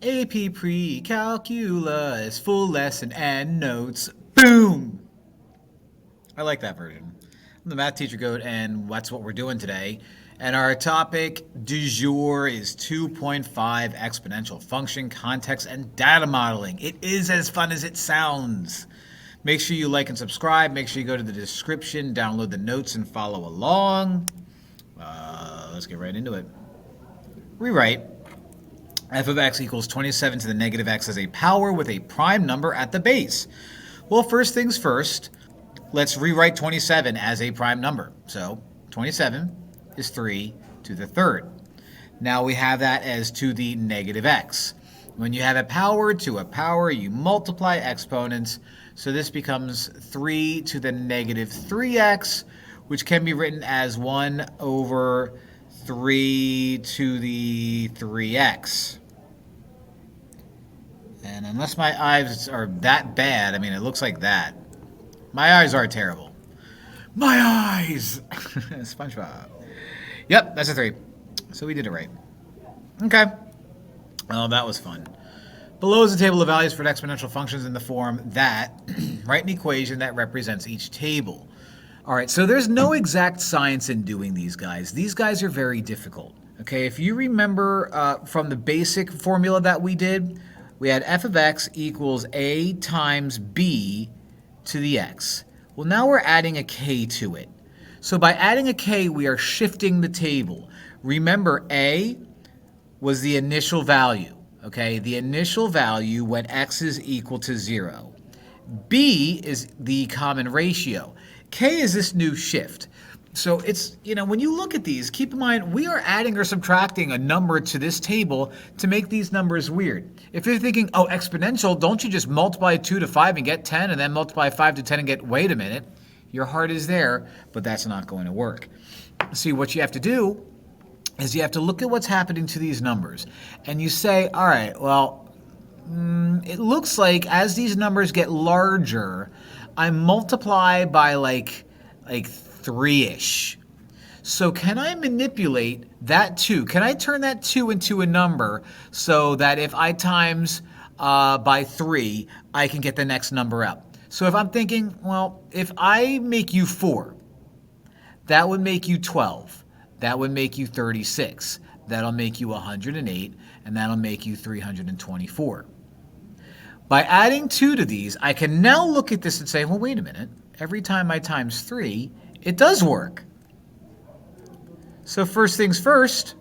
AP Precalculus, full lesson and notes. Boom! I like that version. I'm the math teacher goat, and that's what we're doing today. And our topic du jour is 2.5 exponential function, context, and data modeling. It is as fun as it sounds. Make sure you like and subscribe. Make sure you go to the description, download the notes, and follow along. Let's get right into it. Rewrite. F of x equals 27 to the negative x as a power with a prime number at the base. Well, first things first, let's rewrite 27 as a prime number. So 27 is 3 to the third. Now we have that as to the negative x. When you have a power to a power, you multiply exponents. So this becomes 3 to the negative 3x, which can be written as 1 over 3 to the 3x. And unless my eyes are that bad, I mean, it looks like that. My eyes are terrible. My eyes! SpongeBob. Yep, that's a 3. So we did it right. Okay. Well, that was fun. Below is a table of values for exponential functions in the form that. Write an equation that represents each table. All right, so there's no exact science in doing these guys. These guys are very difficult. Okay, if you remember from the basic formula that we did, we had f of x equals a times b to the x. Well, now we're adding a k to it. So by adding a k, we are shifting the table. Remember, a was the initial value, okay? The initial value when x is equal to 0. B is the common ratio. K is this new shift. So it's, when you look at these, keep in mind, we are adding or subtracting a number to this table to make these numbers weird. If you're thinking, oh, exponential, don't you just multiply 2 to 5 and get 10, and then multiply 5 to 10 and get, wait a minute, your heart is there, but that's not going to work. See, what you have to do is you have to look at what's happening to these numbers. And you say, all right, well, it looks like as these numbers get larger, I multiply by like 3-ish. So can I manipulate that 2? Can I turn that 2 into a number so that if I times by 3, I can get the next number up? So if I'm thinking, well, if I make you 4, that would make you 12. That would make you 36. That'll make you 108, and that'll make you 324. By adding 2 to these, I can now look at this and say, well, wait a minute. Every time I times 3, it does work. So first things first,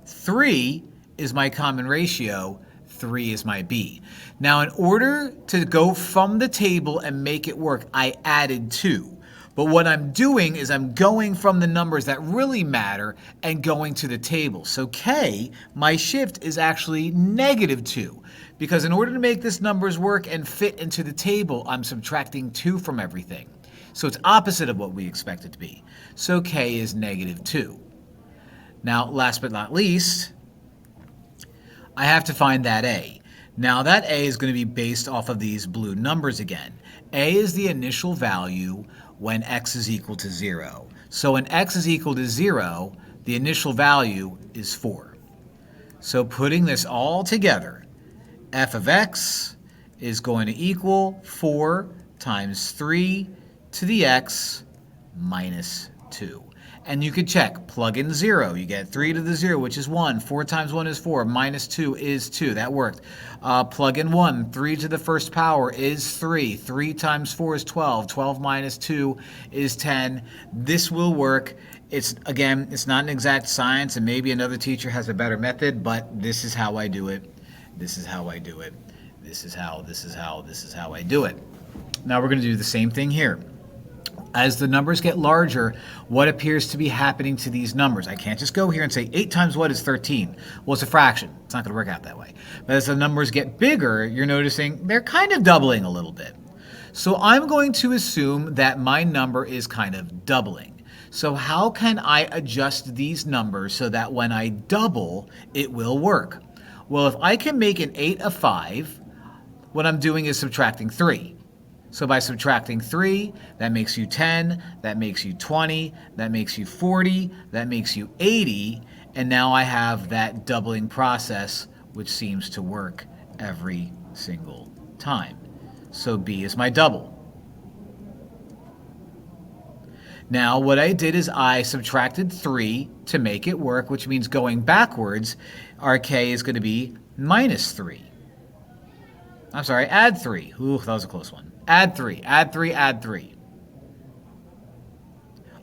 3 is my common ratio, 3 is my b. Now, in order to go from the table and make it work, I added 2. But what I'm doing is I'm going from the numbers that really matter and going to the table. So k, my shift is actually negative 2. Because in order to make this numbers work and fit into the table, I'm subtracting 2 from everything. So it's opposite of what we expect it to be. So k is negative 2. Now, last but not least, I have to find that a. Now, that a is going to be based off of these blue numbers again. A is the initial value when x is equal to 0. So when x is equal to 0, the initial value is 4. So putting this all together, f of x is going to equal 4 times 3 to the x minus 2. And you could check, plug in 0. You get 3 to the 0, which is 1. 4 times 1 is 4. Minus 2 is 2. That worked. Plug in 1. 3 to the first power is 3. 3 times 4 is 12. 12 minus 2 is 10. This will work. It's not an exact science, and maybe another teacher has a better method, but this is how I do it. This is how I do it. This is how I do it. Now we're going to do the same thing here. As the numbers get larger, what appears to be happening to these numbers? I can't just go here and say 8 times what is 13? Well, it's a fraction. It's not going to work out that way. But as the numbers get bigger, you're noticing they're kind of doubling a little bit. So I'm going to assume that my number is kind of doubling. So how can I adjust these numbers so that when I double, it will work? Well, if I can make an 8 a 5, what I'm doing is subtracting 3. So by subtracting 3, that makes you 10, that makes you 20, that makes you 40, that makes you 80, And now I have that doubling process, which seems to work every single time. So B is my double. Now what I did is I subtracted 3 to make it work, which means going backwards, our K is going to be minus 3. I'm sorry, add 3. Ooh, that was a close one. Add 3, add 3, add 3.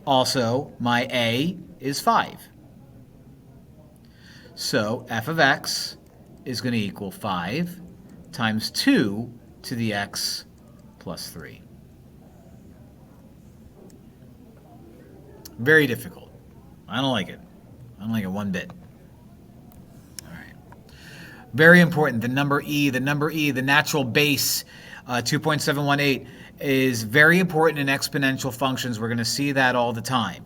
Also, my A is 5. So f of x is going to equal 5 times 2 to the x plus 3. Very difficult. I don't like it. I don't like it one bit. All right. Very important. The number E, the natural base, 2.718, is very important in exponential functions. We're going to see that all the time.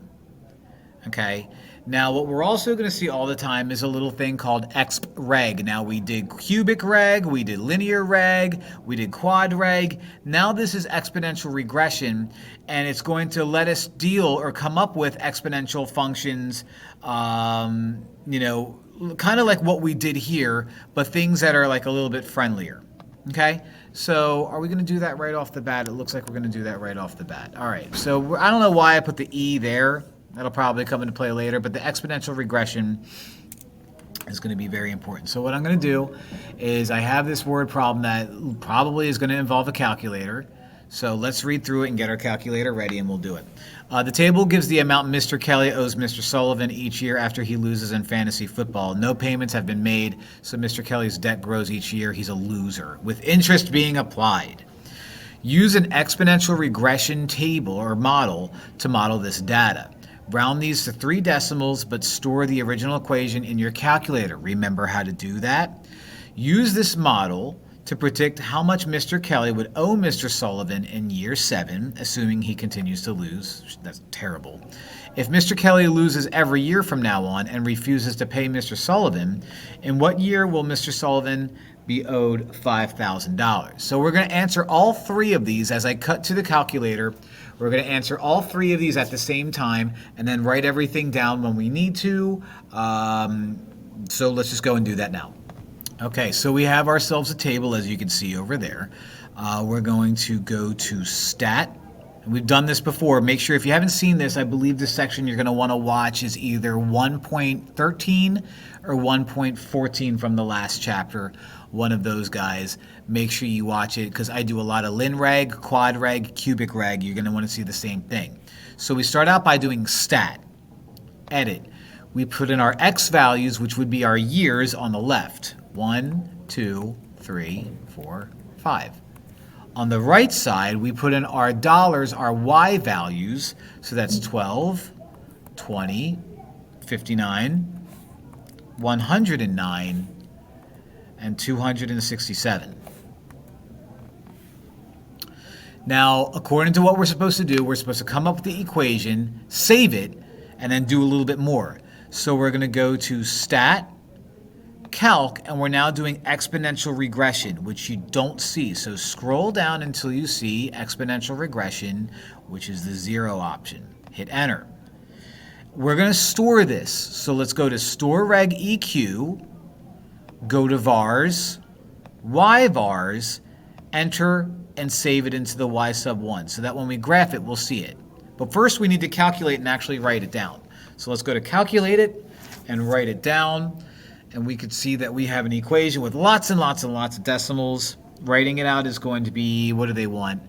Okay. Now, what we're also going to see all the time is a little thing called exp reg. Now, we did cubic reg, we did linear reg, we did quad reg. Now, this is exponential regression, and it's going to let us deal or come up with exponential functions, you know, kind of like what we did here, but things that are like a little bit friendlier. Okay, so are we going to do that right off the bat? It looks like we're going to do that right off the bat. All right, so I don't know why I put the E there. That'll probably come into play later, but the exponential regression is going to be very important. So what I'm going to do is I have this word problem that probably is going to involve a calculator. So let's read through it and get our calculator ready, and we'll do it. The table gives the amount Mr. Kelly owes Mr. Sullivan each year after he loses in fantasy football. No payments have been made, so Mr. Kelly's debt grows each year. He's a loser, with interest being applied. Use an exponential regression table or model to model this data. Round these to 3 decimals, but store the original equation in your calculator. Remember how to do that? Use this model to predict how much Mr. Kelly would owe Mr. Sullivan in year 7, assuming he continues to lose. That's terrible. If Mr. Kelly loses every year from now on and refuses to pay Mr. Sullivan, in what year will Mr. Sullivan be owed $5,000? So we're going to answer all 3 of these as I cut to the calculator. We're going to answer all 3 of these at the same time and then write everything down when we need to. So let's just go and do that now. Okay, so we have ourselves a table, as you can see over there. We're going to go to stat. We've done this before. Make sure if you haven't seen this, I believe this section you're going to want to watch is either 1.13 or 1.14 from the last chapter. One of those guys. Make sure you watch it because I do a lot of lin reg, quad reg, cubic reg. You're going to want to see the same thing. So we start out by doing stat. Edit. We put in our x values, which would be our years on the left. 1, 2, 3, 4, 5. On the right side, we put in our dollars, our y values. So that's 12, 20, 59, 109, and 267. Now, according to what we're supposed to do, we're supposed to come up with the equation, save it, and then do a little bit more. So we're going to go to stat, calc, and we're now doing exponential regression, which you don't see. So scroll down until you see exponential regression, which is the 0 option. Hit enter. We're going to store this. So let's go to store reg EQ, go to vars, y vars, enter, and save it into the y sub 1 so that when we graph it, we'll see it. But first we need to calculate and actually write it down. So let's go to calculate it and write it down. And we could see that we have an equation with lots and lots and lots of decimals. Writing it out is going to be, what do they want?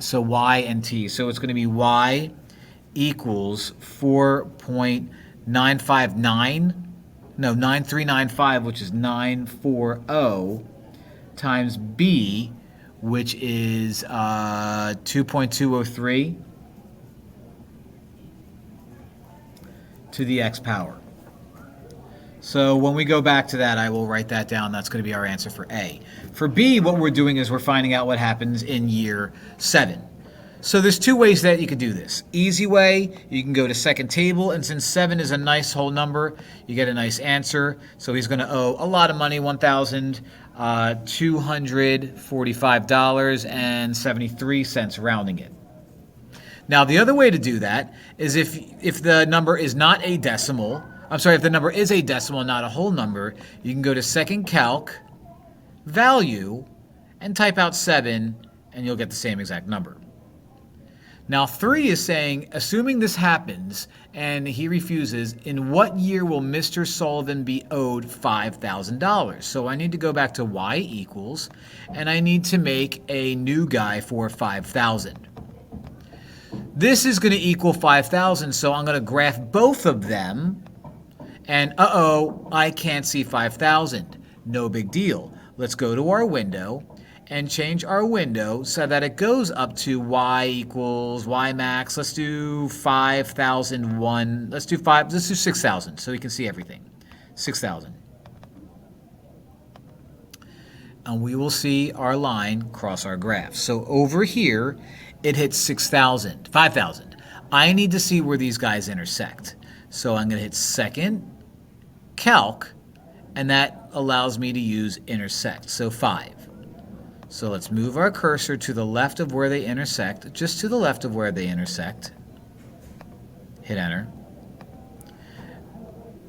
So y and t. So it's going to be y equals 9395, which is 940, times b, which is 2.203 to the x power. So when we go back to that, I will write that down. That's going to be our answer for A. For B, what we're doing is we're finding out what happens in year 7. So there's 2 ways that you could do this. Easy way, you can go to second table, and since 7 is a nice whole number, you get a nice answer. So he's going to owe a lot of money, $1,245.73, rounding it. Now the other way to do that is if the number is not a decimal, I'm sorry, if the number is a decimal, not a whole number, you can go to second calc, value, and type out 7, and you'll get the same exact number. Now 3 is saying, assuming this happens, and he refuses, in what year will Mr. Sullivan be owed $5,000? So I need to go back to y equals, and I need to make a new guy for 5,000. This is going to equal 5,000, so I'm going to graph both of them, and uh-oh, I can't see 5,000. No big deal. Let's go to our window and change our window so that it goes up to y equals y max. Let's do 5,001. Let's do 6,000 so we can see everything. 6,000. And we will see our line cross our graph. So over here, it hits 6,000, 5,000. I need to see where these guys intersect. So I'm going to hit second calc, and that allows me to use intersect. So 5. So let's move our cursor to the left of where they intersect, just to the left of where they intersect. Hit enter.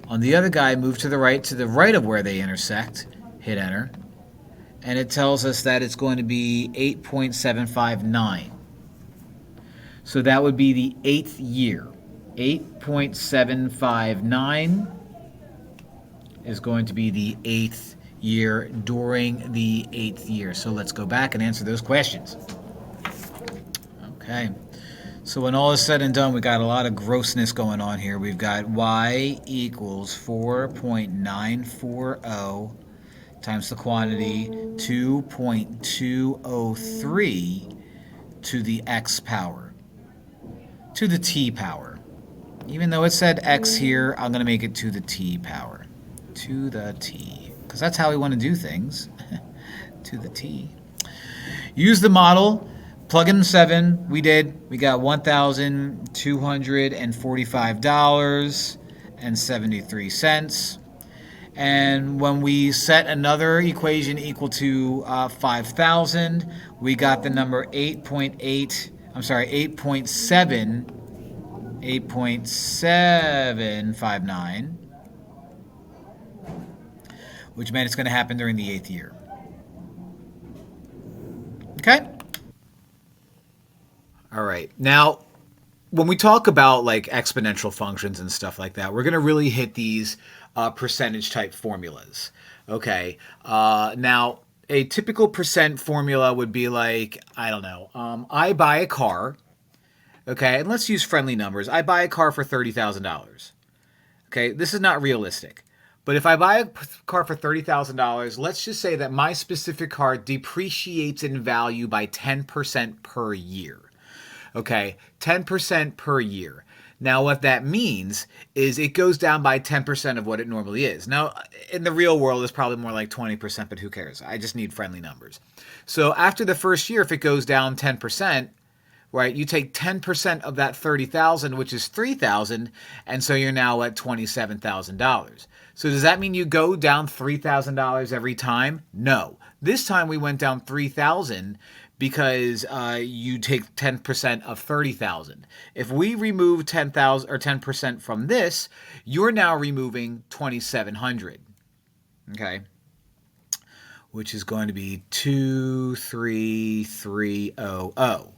On the other guy, move to the right of where they intersect. Hit enter. And it tells us that it's going to be 8.759. So that would be the 8th year. 8.759 is going to be the 8th year during the 8th year. So let's go back and answer those questions. Okay. So when all is said and done, we got a lot of grossness going on here. We've got y equals 4.940 times the quantity 2.203 to the x power, to the t power. Even though it said x here, I'm going to make it to the t power, to the t, because that's how we want to do things, to the t. Use the model, plug in 7, we did. We got $1,245.73. And when we set another equation equal to 5,000, we got the number 8.759, which meant it's going to happen during the 8th year. Okay? All right. Now, when we talk about like exponential functions and stuff like that, we're going to really hit these percentage type formulas. Okay. Now, a typical percent formula would be like, I don't know, I buy a car. Okay. And let's use friendly numbers. I buy a car for $30,000. Okay. This is not realistic. But if I buy a car for $30,000, let's just say that my specific car depreciates in value by 10% per year. Okay, 10% per year. Now, what that means is it goes down by 10% of what it normally is. Now, in the real world, it's probably more like 20%, but who cares? I just need friendly numbers. So after the first year, if it goes down 10%, right, you take 10% of that 30,000, which is 3,000, and so you're now at $27,000. So does that mean you go down $3,000 every time? No. This time we went down 3,000 because you take 10% of 30,000. If we remove 10,000 or 10% from this, you're now removing 2,700. Okay, which is going to be 23300.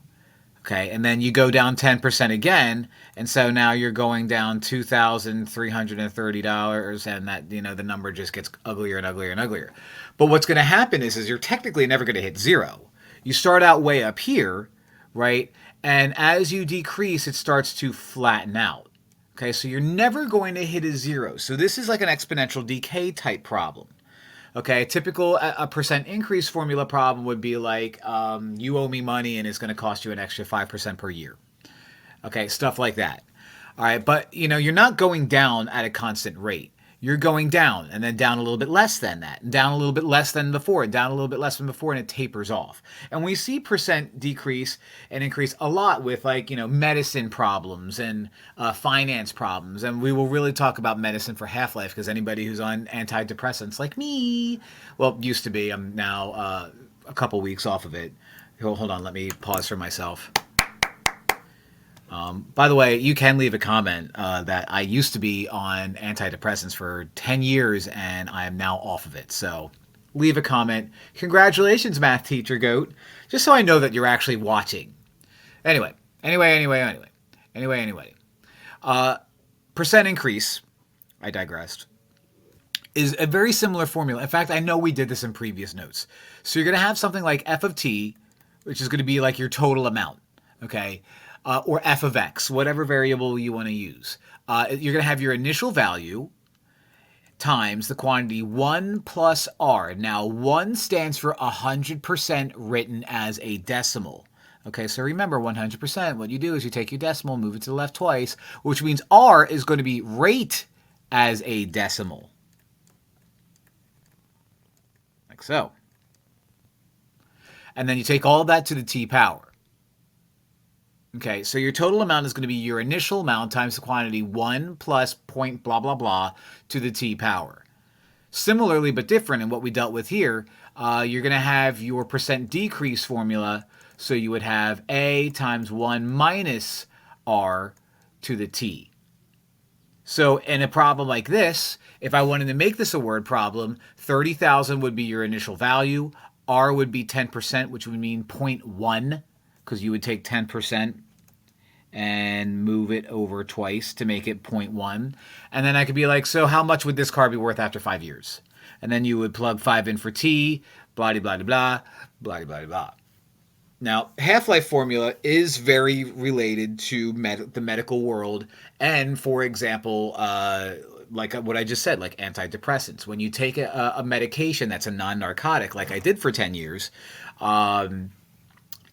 Okay, and then you go down 10% again, and so now you're going down $2,330, and that, you know, the number just gets uglier and uglier and uglier. But what's going to happen is you're technically never going to hit zero. You start out way up here, right? And as you decrease, it starts to flatten out. Okay, so you're never going to hit a zero. So this is like an exponential decay type problem. Okay, typical a percent increase formula problem would be like you owe me money and it's going to cost you an extra 5% per year. Okay, stuff like that. All right, but you know, you're not going down at a constant rate. You're going down and then down a little bit less than that, and down a little bit less than before, and down a little bit less than before, and it tapers off. And we see percent decrease and increase a lot with, like, you know, medicine problems and finance problems. And we will really talk about medicine for Half-Life, because anybody who's on antidepressants like me, well, used to be, I'm now a couple weeks off of it. Hold on, let me pause for myself. By the way, you can leave a comment that I used to be on antidepressants for 10 years and I am now off of it. So leave a comment. Congratulations, math teacher goat. Just so I know that you're actually watching. Anyway. Percent increase, I digressed, is a very similar formula. In fact, I know we did this in previous notes. So you're going to have something like f of t, which is going to be like your total amount, okay? Or f of x, whatever variable you want to use. You're going to have your initial value times the quantity 1 plus r. Now, 1 stands for 100% written as a decimal. Okay, so remember 100%. What you do is you take your decimal, move it to the left twice, which means r is going to be rate as a decimal. Like so. And then you take all of that to the t power. Okay, so your total amount is going to be your initial amount times the quantity 1 plus point blah, blah, blah to the t power. Similarly, but different in what we dealt with here, you're going to have your percent decrease formula. So you would have a times 1 minus r to the t. So in a problem like this, if I wanted to make this a word problem, 30,000 would be your initial value. R would be 10%, which would mean 0.1, because you would take 10% and move it over twice to make it 0.1. And then I could be like, so how much would this car be worth after 5 years? And then you would plug 5 in for t, blah, blah, blah, blah, blah, blah, blah. Now, half-life formula is very related to the medical world and, for example, like what I just said, like antidepressants. When you take a medication that's a non-narcotic, like I did for 10 years,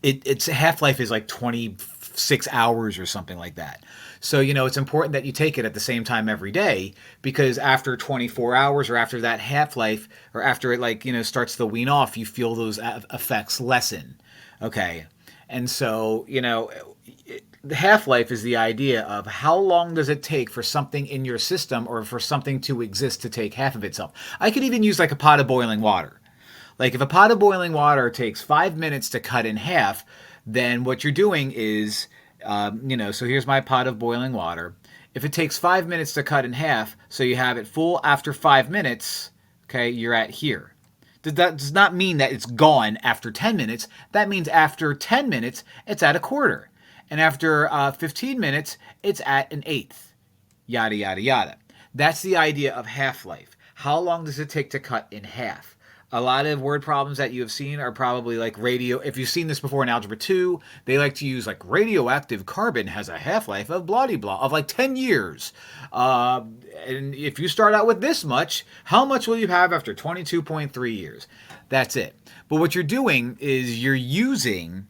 its half-life is like 26 hours or something like that. So, it's important that you take it at the same time every day, because after 24 hours or after that half-life, or after it starts to wean off, you feel those effects lessen. Okay, and so, the half-life is the idea of how long does it take for something in your system or for something to exist to take half of itself. I could even use like a pot of boiling water. Like if a pot of boiling water takes 5 minutes to cut in half, then what you're doing is, so here's my pot of boiling water. If it takes 5 minutes to cut in half, so you have it full after 5 minutes, okay, you're at here. That does not mean that it's gone after 10 minutes. That means after 10 minutes, it's at a quarter. And after 15 minutes, it's at an eighth. Yada, yada, yada. That's the idea of half-life. How long does it take to cut in half? A lot of word problems that you have seen are probably like if you've seen this before in Algebra 2, they like to use like radioactive carbon has a half-life of blah-de-blah, of like 10 years. And if you start out with this much, how much will you have after 22.3 years? That's it. But what you're doing is you're using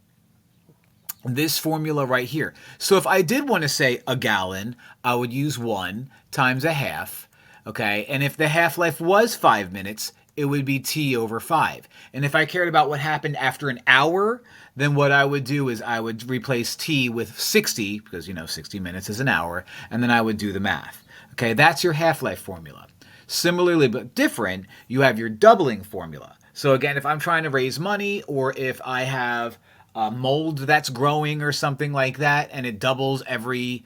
this formula right here. So if I did want to say a gallon, I would use 1 times a half, okay? And if the half-life was 5 minutes, it would be t over 5. And if I cared about what happened after an hour, then what I would do is I would replace t with 60, because 60 minutes is an hour, and then I would do the math. Okay, that's your half-life formula. Similarly, but different, you have your doubling formula. So again, if I'm trying to raise money, or if I have mold that's growing or something like that, and it doubles every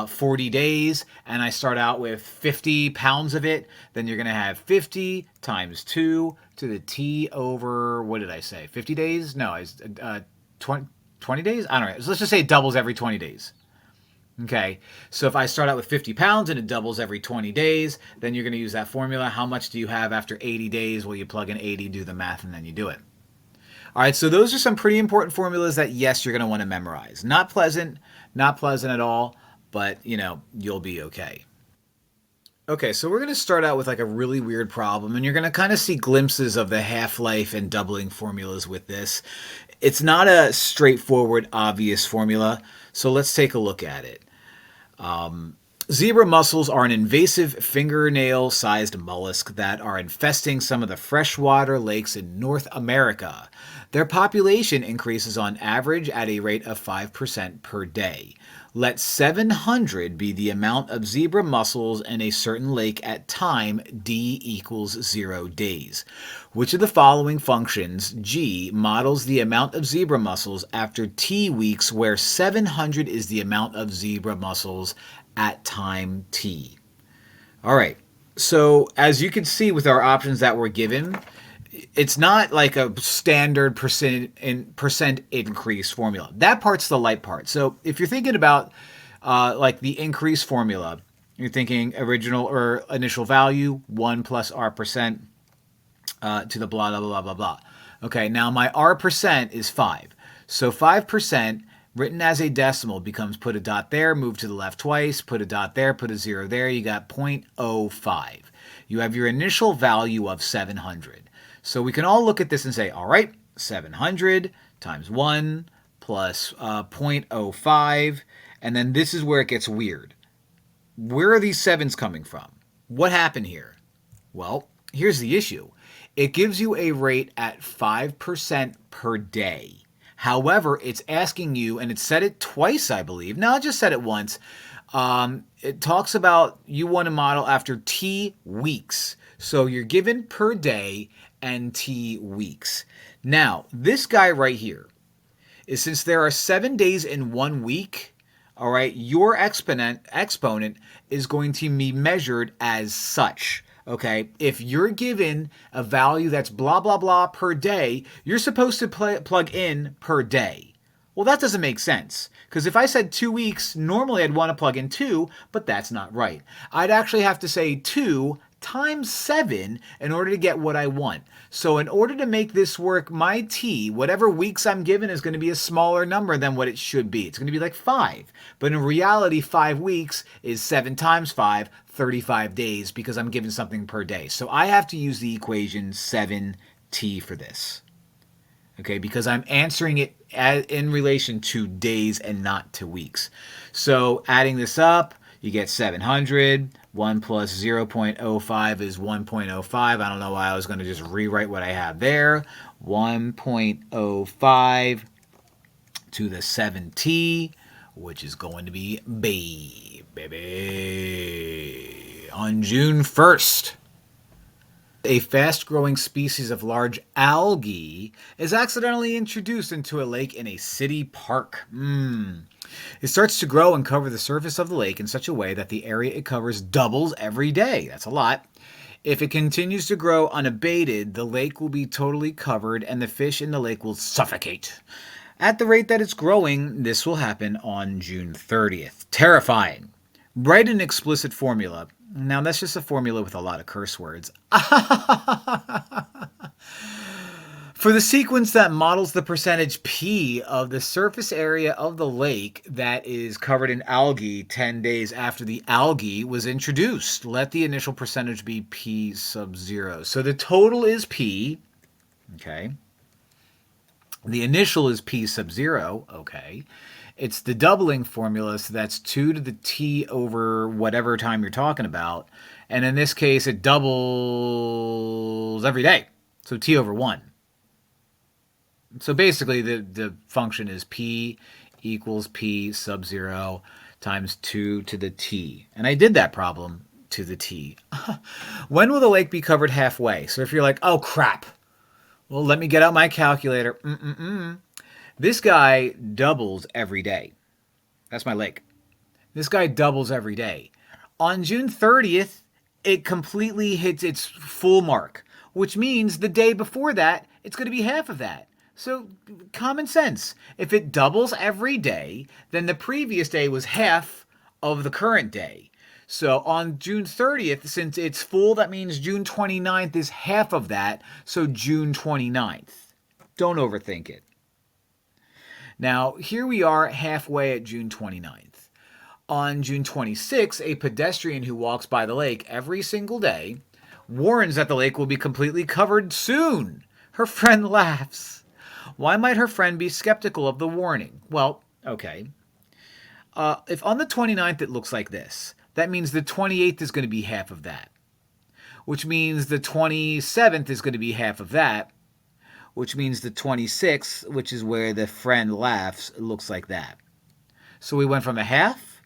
40 days, and I start out with 50 pounds of it, then you're going to have 50 times 2 to the t over, what did I say, 50 days? No, 20 days? I don't know. So let's just say it doubles every 20 days. Okay, so if I start out with 50 pounds and it doubles every 20 days, then you're going to use that formula. How much do you have after 80 days? Well, you plug in 80, do the math, and then you do it. All right, so those are some pretty important formulas that, yes, you're going to want to memorize. Not pleasant at all, but, you'll be okay. Okay, so we're going to start out with like a really weird problem, and you're going to kind of see glimpses of the half-life and doubling formulas with this. It's not a straightforward, obvious formula, so let's take a look at it. Zebra mussels are an invasive fingernail-sized mollusk that are infesting some of the freshwater lakes in North America. Their population increases on average at a rate of 5% per day. Let 700 be the amount of zebra mussels in a certain lake at time d equals 0 days. Which of the following functions, g, models the amount of zebra mussels after t weeks where 700 is the amount of zebra mussels at time t? All right. So as you can see with our options that were given, it's not like a standard percent increase formula. That part's the light part. So if you're thinking about like the increase formula, you're thinking original or initial value 1 plus r percent to the blah blah blah blah blah. Okay, now my r percent is 5. So 5% written as a decimal becomes put a dot there, move to the left twice, put a dot there, put a 0 there. You got 0.05. You have your initial value of 700. So we can all look at this and say, all right, 700 times 1 plus 0.05. And then this is where it gets weird. Where are these sevens coming from? What happened here? Well, here's the issue. It gives you a rate at 5% per day. However, it's asking you, and it said it twice, I believe. No, it just said it once. It talks about you want to model after t weeks. So you're given per day and t weeks. Now, this guy right here is, since there are 7 days in 1 week, all right, your exponent is going to be measured as such. Okay, if you're given a value that's blah, blah, blah per day, you're supposed to plug in per day. Well, that doesn't make sense, because if I said 2 weeks, normally I'd want to plug in 2, but that's not right. I'd actually have to say 2 times 7 in order to get what I want. So in order to make this work, my t, whatever weeks I'm given, is going to be a smaller number than what it should be. It's going to be like 5. But in reality, 5 weeks is 7 times 5, 35 days, because I'm given something per day. So I have to use the equation 7t for this. Okay, because I'm answering it in relation to days and not to weeks. So adding this up, you get 700. 1 plus 0.05 is 1.05. I don't know why I was going to just rewrite what I have there. 1.05 to the 7t, which is going to be B, baby. On June 1st, a fast-growing species of large algae is accidentally introduced into a lake in a city park. It starts to grow and cover the surface of the lake in such a way that the area it covers doubles every day. That's a lot. If it continues to grow unabated, the lake will be totally covered and the fish in the lake will suffocate. At the rate that it's growing, this will happen on June 30th. Terrifying. Write an explicit formula. Now, that's just a formula with a lot of curse words. For the sequence that models the percentage P of the surface area of the lake that is covered in algae 10 days after the algae was introduced, let the initial percentage be P sub 0. So the total is P, okay. The initial is P sub 0, okay. It's the doubling formula, so that's 2 to the T over whatever time you're talking about. And in this case, it doubles every day, so T over 1. So basically, the function is P equals P sub 0 times 2 to the T. And I did that problem to the T. When will the lake be covered halfway? So if you're like, oh, crap. Well, let me get out my calculator. This guy doubles every day. That's my lake. This guy doubles every day. On June 30th, it completely hits its full mark, which means the day before that, it's going to be half of that. So, common sense. If it doubles every day, then the previous day was half of the current day. So, on June 30th, since it's full, that means June 29th is half of that. So, June 29th. Don't overthink it. Now, here we are halfway at June 29th. On June 26th, a pedestrian who walks by the lake every single day warns that the lake will be completely covered soon. Her friend laughs. Why might her friend be skeptical of the warning? Well, okay. If on the 29th it looks like this, that means the 28th is going to be half of that. Which means the 27th is going to be half of that. Which means the 26th, which is where the friend laughs, looks like that. So we went from a half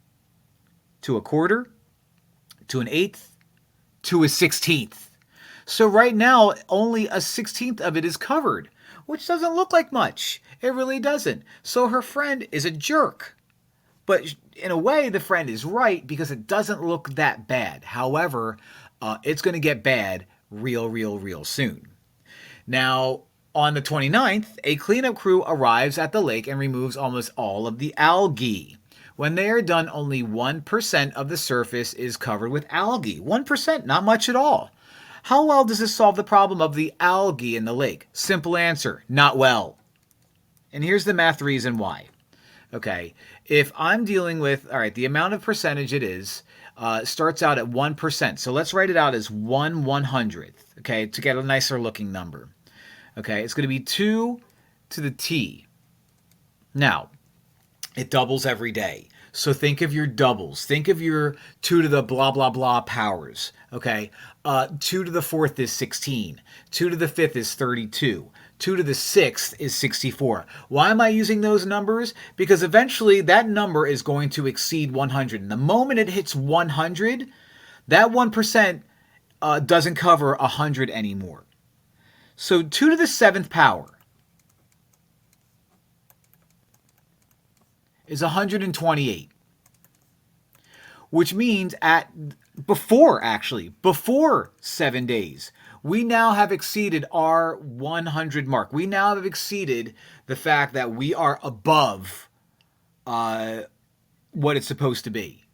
to a quarter to an eighth to a 16th. So right now, only a 16th of it is covered, which doesn't look like much. It really doesn't. So her friend is a jerk. But in a way, the friend is right because it doesn't look that bad. However, it's going to get bad real soon. Now, on the 29th, a cleanup crew arrives at the lake and removes almost all of the algae. When they are done, only 1% of the surface is covered with algae. 1%, not much at all. How well does this solve the problem of the algae in the lake? Simple answer, not well. And here's the math reason why. Okay, if I'm dealing with, all right, the amount of percentage it is starts out at 1%. So let's write it out as 1/100th, okay, to get a nicer looking number. Okay, it's going to be 2 to the t. Now, it doubles every day. So think of your doubles. Think of your 2 to the blah, blah, blah powers. Okay, 2 to the 4th is 16. 2 to the 5th is 32. 2 to the 6th is 64. Why am I using those numbers? Because eventually that number is going to exceed 100. And the moment it hits 100, that 1% doesn't cover 100 anymore. So 2 to the 7th power is 128, which means before 7 days, we now have exceeded our 100 mark. We now have exceeded the fact that we are above what it's supposed to be.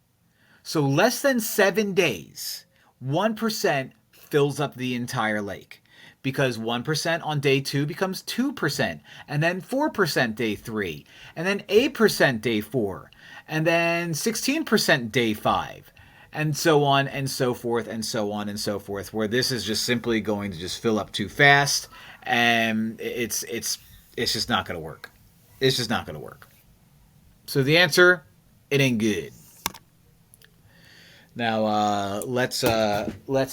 So less than 7 days, 1% fills up the entire lake. Because 1% on day 2 becomes 2%, and then 4% day 3, and then 8% day 4, and then 16% day 5, and so on and so forth, and so on and so forth, where this is just simply going to just fill up too fast, and it's just not going to work. It's just not going to work. So the answer, it ain't good. Now, let's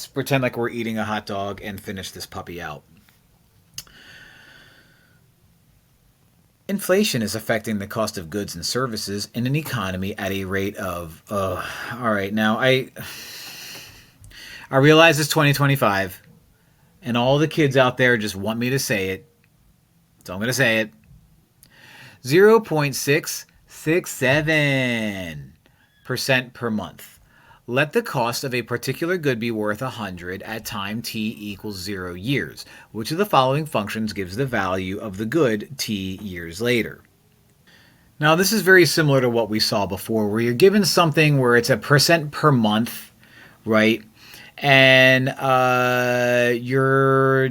pretend like we're eating a hot dog and finish this puppy out. Inflation is affecting the cost of goods and services in an economy at a rate of... all right, now I realize it's 2025, and all the kids out there just want me to say it, so I'm going to say it. 0.667% per month. Let the cost of a particular good be worth 100 at time t equals 0 years. Which of the following functions gives the value of the good t years later? Now, this is very similar to what we saw before, where you're given something where it's a percent per month, right? And you're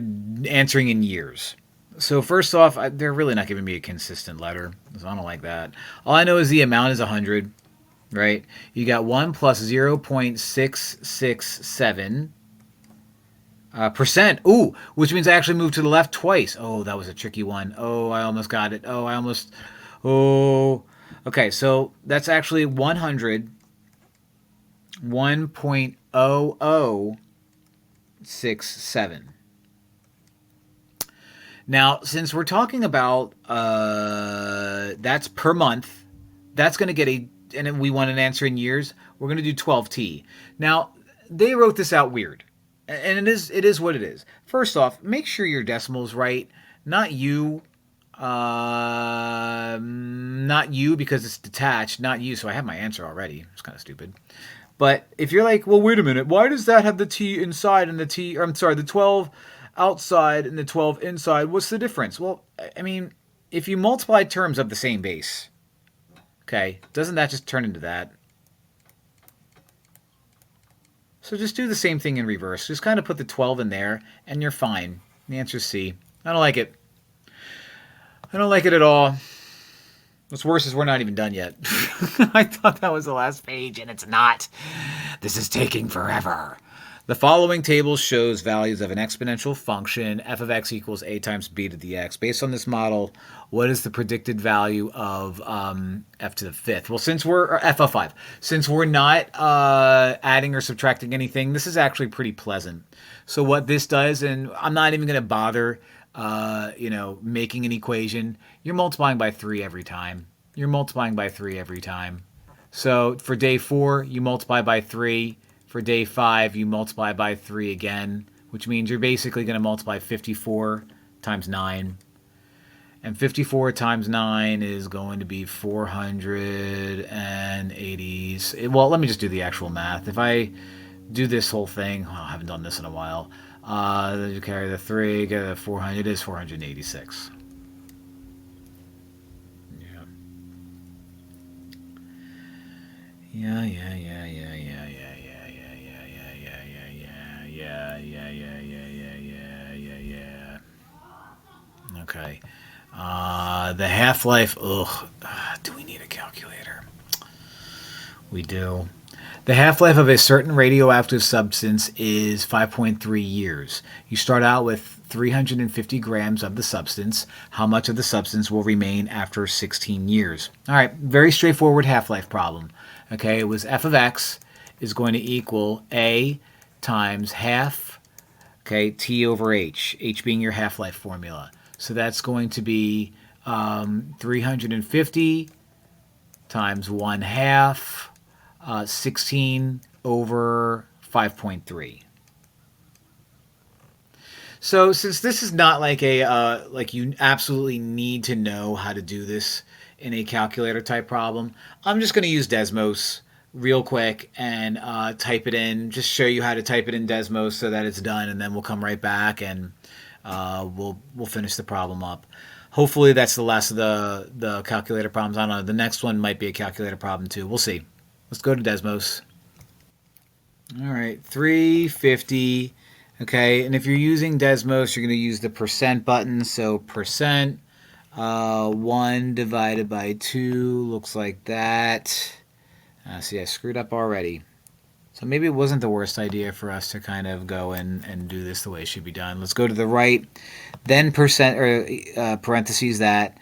answering in years. So first off, they're really not giving me a consistent letter, so I don't like that. All I know is the amount is 100. Right? You got 1 plus 0.667 percent. Ooh, which means I actually moved to the left twice. Oh, that was a tricky one. Oh, I almost got it. Okay, so that's actually 100. 1.0067. Now, since we're talking about that's per month, that's going to get and we want an answer in years, we're going to do 12t. Now, they wrote this out weird, and it is what it is. First off, make sure your decimal is right, not you, because it's detached, not you, so I have my answer already. It's kind of stupid. But if you're like, well, wait a minute, why does that have the t inside and the 12 outside and the 12 inside? What's the difference? Well, I mean, if you multiply terms of the same base, okay, doesn't that just turn into that? So just do the same thing in reverse. Just kind of put the 12 in there, and you're fine. The answer is C. I don't like it. I don't like it at all. What's worse is we're not even done yet. I thought that was the last page, and it's not. This is taking forever. The following table shows values of an exponential function, f of x equals a times b to the x. Based on this model, what is the predicted value of f to the fifth? Well, or f of 5. Since we're not adding or subtracting anything, this is actually pretty pleasant. So what this does, and I'm not even going to bother making an equation. You're multiplying by 3 every time. you're multiplying by 3 every time. So for day 4, you multiply by 3. For day 5, you multiply by 3 again, which means you're basically going to multiply 54 times 9. And 54 times 9 is going to be 480. Well, let me just do the actual math. If I do this whole thing, I haven't done this in a while. You carry the 3, get the 400, it is 486. Yeah. Okay. The half-life, do we need a calculator? We do. The half-life of a certain radioactive substance is 5.3 years. You start out with 350 grams of the substance. How much of the substance will remain after 16 years? All right, very straightforward half-life problem. Okay, it was f of x is going to equal a times half, okay, t over h, h being your half-life formula. So that's going to be 350 times 1 half, 16 over 5.3. So since this is not like a like you absolutely need to know how to do this in a calculator type problem, I'm just going to use Desmos real quick and type it in. Just show you how to type it in Desmos so that it's done, and then we'll come right back and we'll finish the problem up. Hopefully that's the last of the calculator problems. I don't know. The next one might be a calculator problem too. We'll see. Let's go to Desmos. All right, 350. Okay, and if you're using Desmos, you're going to use the percent button. So percent 1 divided by 2 looks like that. See, I screwed up already. So maybe it wasn't the worst idea for us to kind of go and do this the way it should be done. Let's go to the right, then percent or parentheses that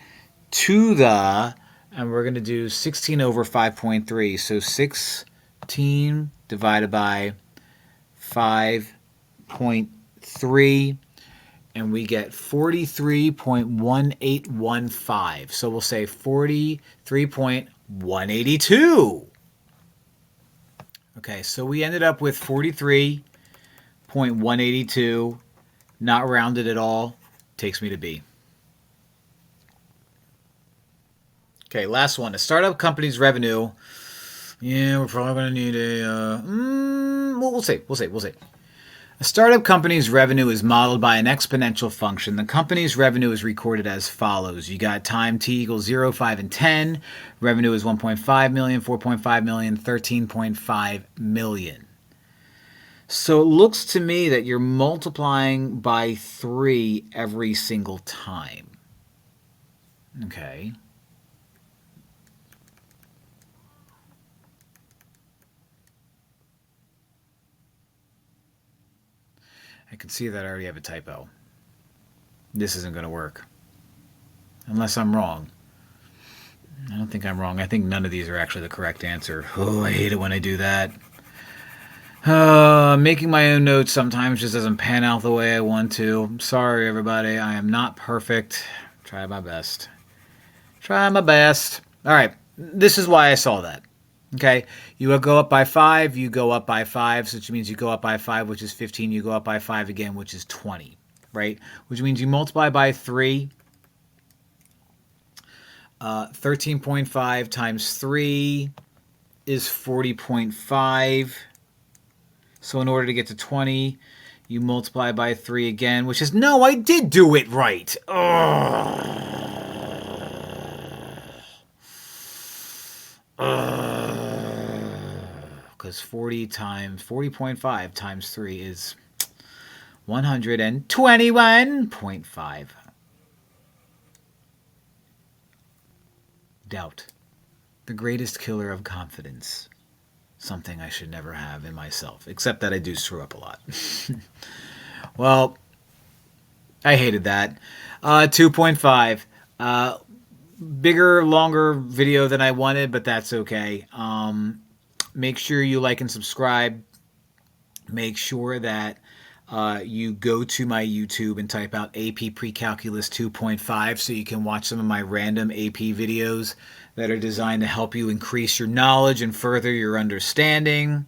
to the, and we're going to do 16 over 5.3. So 16 divided by 5.3, and we get 43.1815. So we'll say 43.182. Okay, so we ended up with 43.182, not rounded at all, takes me to B. Okay, last one. A startup company's revenue. Yeah, we're probably going to need a... we'll see. A startup company's revenue is modeled by an exponential function. The company's revenue is recorded as follows. You got time t equals 0, 5, and 10. Revenue is 1.5 million, 4.5 million, 13.5 million. So it looks to me that you're multiplying by 3 every single time. Okay. I can see that I already have a typo. This isn't going to work. Unless I'm wrong. I don't think I'm wrong. I think none of these are actually the correct answer. Oh, I hate it when I do that. Making my own notes sometimes just doesn't pan out the way I want to. I'm sorry, everybody. I am not perfect. Try my best. All right. This is why I saw that. Okay, you go up by 5, you go up by 5, which means you go up by 5, which is 15, you go up by 5 again, which is 20, right? Which means you multiply by 3, 13.5 times 3 is 40.5. So in order to get to 20, you multiply by 3 again, which is, no, I did do it right. Because 40.5 times 3 is 121.5. Doubt. The greatest killer of confidence. Something I should never have in myself. Except that I do screw up a lot. Well, I hated that. 2.5. Bigger, longer video than I wanted, but that's okay. Make sure you like and subscribe. Make sure that you go to my YouTube and type out AP Precalculus 2.5 so you can watch some of my random AP videos that are designed to help you increase your knowledge and further your understanding.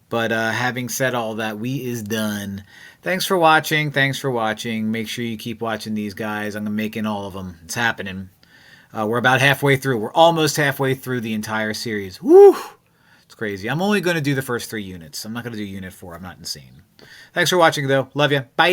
But having said all that, we is done. Thanks for watching. Thanks for watching. Make sure you keep watching these guys. I'm making all of them. It's happening. We're about halfway through. We're almost halfway through the entire series. Woo! It's crazy. I'm only going to do the first 3 units. I'm not going to do unit 4. I'm not insane. Thanks for watching, though. Love you. Bye!